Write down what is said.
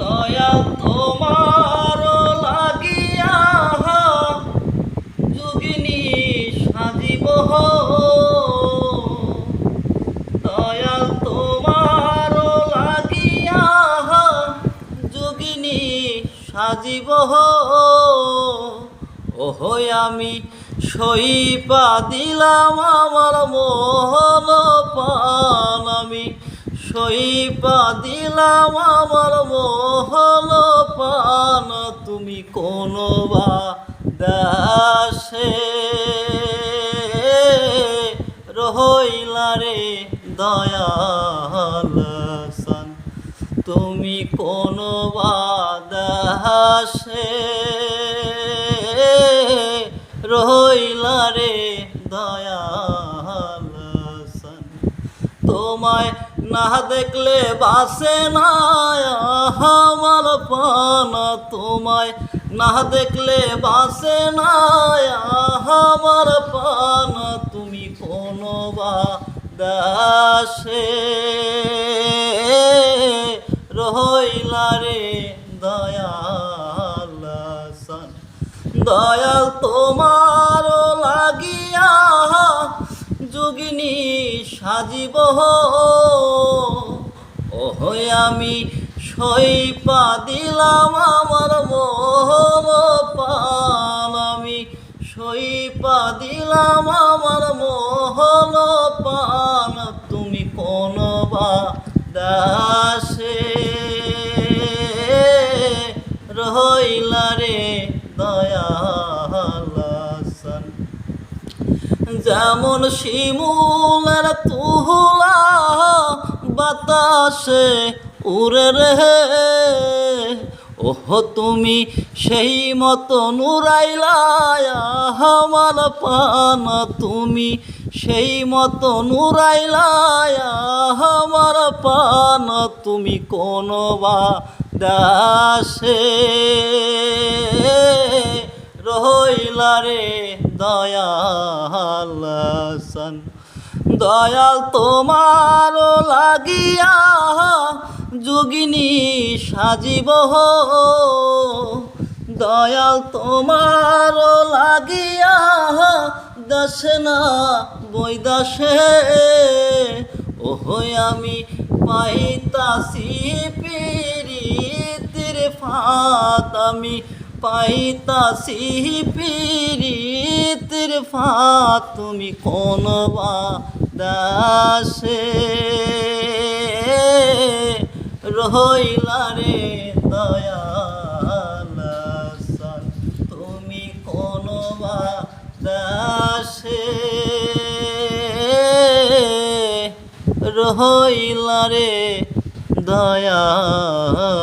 দয়াল তোমার লাগিয়া যোগিনী সাজিব দয়াল তোমার লাগিয়া যোগিনী সাজিব ওহই আমি সইপা দিলাম আমার মোহন পান আমি সইপা দিলাম আমার মোহন পান তুমি কোনো বা দাসে রহইলা রে দয়াল সান তুমি কোনো বা দাসে রইলা রে দয়াল সান তোমায় না দেখলে বাসে না আমার পান তোমায় না দেখলে বাসে না আমার পান তুমি কোনো বা দাসে রইলা রে দয়াল সান দয়াল তোমার লাগিয়া যোগিনী সাজিব ওহই আমি সইপা দিলাম আমার মোহন পান আমি সইপা দিলাম আমার মোহন পান তুমি কোনো বা দাসে রইলা রে দয়াল সান যেমন শিমুলের তুলা বাতাসে উড়ে রে ওহ তুমি সেই মতো নুরাইলা আমার পান তুমি সেই মতো নুরাইলা আমার পান তুমি কোনো বা দাসে রইলা রে দয়াল সান দয়াল তোমার লাগিয়া যোগিনী সাজিব দয়াল তোমার লাগিয়া দাসে না বৈদাসে ওহই আমি পাইতাছি পিরিতির ফাত আমি পাইতাছি পিরিতির ফাত তুমি কোন বা দাসে রইলা রে দয়াল সান তুমি কোন বা দাসে রইলা রে দয়াল